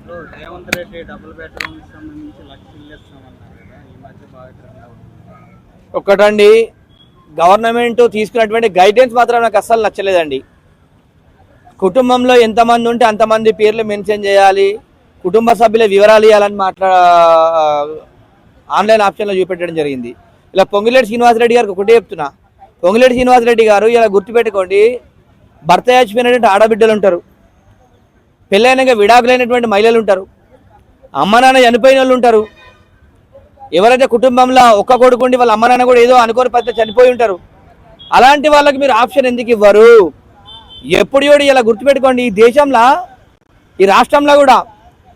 Revanth Reddy double bedroom సంబంధించి లక్షలు ఇస్తామన్నారు కదా, ఈ మధ్య బాగా ట్రెండ్ అవుతుంది. ఒకటండి, గవర్నమెంట్ తీసుకున్నటువంటి గైడెన్స్ మాత్రం నాకు అస్సలు నచ్చలేదండి. కుటుంబంలో ఎంతమంది ఉంటే అంతమంది పేర్లు మెన్షన్ చేయాలి, కుటుంబ సభ్యుల వివరాలు ఇవ్వాలని ఆన్లైన్ ఆప్షన్లో చూపెట్టడం జరిగింది. ఇలా పొంగిలేటి శ్రీనివాసరెడ్డి గారికి ఒకటే చెప్తున్నా, పొంగిలేటి శ్రీనివాసరెడ్డి గారు ఇలా గుర్తుపెట్టుకోండి, భర్త చచ్చిపోయినటువంటి ఆడబిడ్డలు ఉంటారు, పెళ్ళైనాక విడాకులైనటువంటి మహిళలు ఉంటారు, అమ్మ నాన్న చనిపోయిన వాళ్ళు ఉంటారు, ఎవరైతే కుటుంబంలో ఒక్క కొడుకుండి వాళ్ళ అమ్మ నాన్న కూడా ఏదో అనుకోని పద్ధతి చనిపోయి ఉంటారు. అలాంటి వాళ్ళకి మీరు ఆప్షన్ ఎందుకు ఇవ్వరు? ఎప్పుడు ఇలా గుర్తుపెట్టుకోండి, ఈ దేశంలో ఈ రాష్ట్రంలో కూడా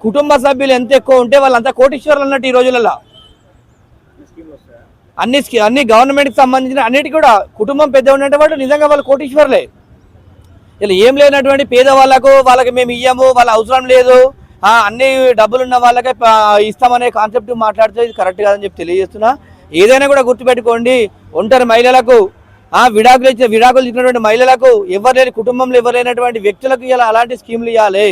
కుటుంబ సభ్యులు ఎంత ఎక్కువ ఉంటే వాళ్ళంతా కోటీశ్వరులు అన్నట్టు ఈ రోజులలో. అన్ని గవర్నమెంట్కి సంబంధించిన అన్నిటికీ కూడా కుటుంబం పెద్ద ఉన్నట్టు వాళ్ళు నిజంగా వాళ్ళు కోటీశ్వరులే. ఇలా ఏం లేనటువంటి వాళ్ళకి మేము ఇయ్యము, వాళ్ళ అవసరం లేదు, అన్ని డబ్బులు ఉన్న వాళ్ళకే ఇస్తామనే కాన్సెప్ట్ మాట్లాడితే ఇది కరెక్ట్ కాదని చెప్పి తెలియజేస్తున్నా. ఏదైనా కూడా గుర్తుపెట్టుకోండి, ఒంటరి మహిళలకు, విడాకులు ఇచ్చినటువంటి మహిళలకు, ఎవరు లేని కుటుంబంలో ఎవరు లేనటువంటి వ్యక్తులకు ఇలా అలాంటి స్కీమ్లు ఇవ్వాలి.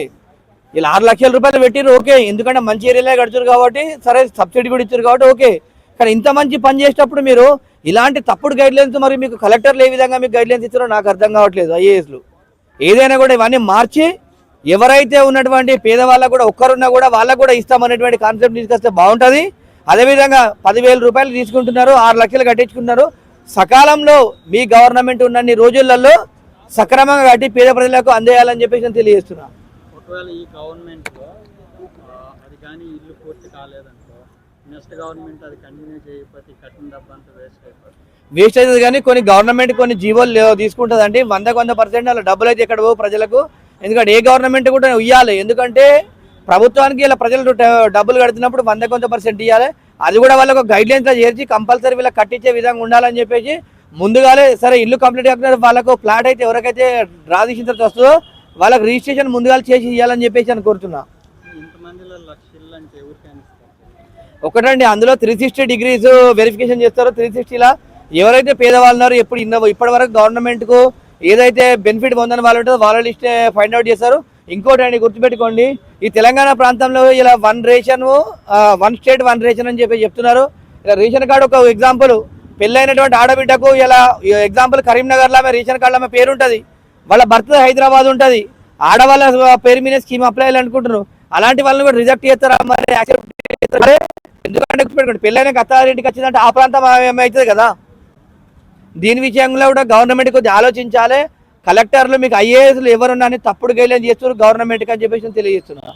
ఇలా 6 లక్షల రూపాయలు పెట్టిరు, ఓకే, ఎందుకంటే మంచి ఏరియాలో గడుచురు కాబట్టి, సరే సబ్సిడీ కూడా ఇచ్చారు కాబట్టి ఓకే. కానీ ఇంత మంచి పని చేసేటప్పుడు మీరు ఇలాంటి తప్పుడు గైడ్లైన్స్, మరి మీకు కలెక్టర్లు ఏ విధంగా మీకు గైడ్లైన్స్ ఇచ్చారో నాకు అర్థం కావట్లేదు. ఐఏఎస్లు ఏదైనా కూడా ఇవన్నీ మార్చి ఎవరైతే ఉన్నటువంటి పేదవాళ్ళకు కూడా ఒక్కరున్నా కూడా వాళ్ళకు కూడా ఇస్తామనేటువంటి కాన్సెప్ట్ తీసుకొస్తే బాగుంటుంది. అదేవిధంగా 10,000 రూపాయలు తీసుకుంటున్నారు, 6 లక్షలు కట్టించుకున్నారు. సకాలంలో మీ గవర్నమెంట్ ఉన్నన్ని రోజులలో సక్రమంగా కట్టి పేద ప్రజలకు అందేయాలని చెప్పేసి నేను తెలియజేస్తున్నా. ఒకవేళ ఈ గవర్నమెంట్లో అది కానీ ఇల్లు పూర్తి కాలేదనుకో, నెక్స్ట్ గవర్నమెంట్ అది కంటిన్యూ చేయకపోతే కట్టిన డబ్బంతా వేస్ట్ అవుతుంది. కానీ కొన్ని గవర్నమెంట్ కొన్ని జీవోలు తీసుకుంటుందండి, 100% అలా డబ్బులు అయితే ఎక్కడ పోవు ప్రజలకు. ఎందుకంటే ఏ గవర్నమెంట్ కూడా ఇవ్వాలి, ఎందుకంటే ప్రభుత్వానికి ఇలా ప్రజలు డబ్బులు కడుతున్నప్పుడు 100% ఇవ్వాలి. అది కూడా వాళ్ళకు గైడ్లైన్స్లో చేర్చి కంపల్సరీ వీళ్ళకి కట్టించే విధంగా ఉండాలని చెప్పేసి ముందుగానే, సరే ఇల్లు కంప్లీట్ కాకుండా వాళ్ళకు ఫ్లాట్ అయితే ఎవరికైతే డ్రా తీసిన తర్వాత వస్తుందో వాళ్ళకి రిజిస్ట్రేషన్ ముందుగా చేసి ఇవ్వాలని చెప్పేసి అని కోరుతున్నా. ఒకటండి, అందులో 360 డిగ్రీస్ వెరిఫికేషన్ చేస్తారో, 360లా ఎవరైతే పేదవాళ్ళు ఉన్నారో ఇప్పటి వరకు గవర్నమెంట్కు ఏదైతే బెనిఫిట్ పొందని వాళ్ళు ఉంటుందో వాళ్ళ లిస్టే ఫైండ్ అవుట్ చేస్తారు. ఇంకోటి అండి, గుర్తుపెట్టుకోండి, ఈ తెలంగాణ ప్రాంతంలో ఇలా 1 రేషన్ 1 స్టేట్ 1 రేషన్ అని చెప్పి చెప్తున్నారు. ఇలా రేషన్ కార్డు ఒక ఎగ్జాంపుల్, పెళ్ళైనటువంటి ఆడబిడ్డకు ఇలా ఎగ్జాంపుల్ కరీంనగర్లో ఆమె రేషన్ కార్డులో ఆమె పేరు ఉంటుంది, వాళ్ళ భర్త హైదరాబాద్ ఉంటుంది, ఆడవాళ్ళ పేరు మీద స్కీమ్ అప్లై అయ్యాలనుకుంటున్నారు. అలాంటి వాళ్ళని కూడా రిజెక్ట్ చేస్తారా, మరి యాక్సెప్ట్ చేస్తారా? ఎందుకంటే గుర్తుపెట్టుకోండి, పెళ్ళైన అత్తారింటికి వచ్చిందంటే ఆ ప్రాంతం ఏమవుతుంది కదా. దీని విషయంలో కూడా గవర్నమెంట్ కొద్దిగా ఆలోచించాలి. కలెక్టర్లు మీకు ఐఏఎస్లు ఎవరున్నా తప్పుడు గైడ్లైన్ చేస్తున్నారు గవర్నమెంట్కి అని చెప్పేసి తెలియజేస్తున్నారు.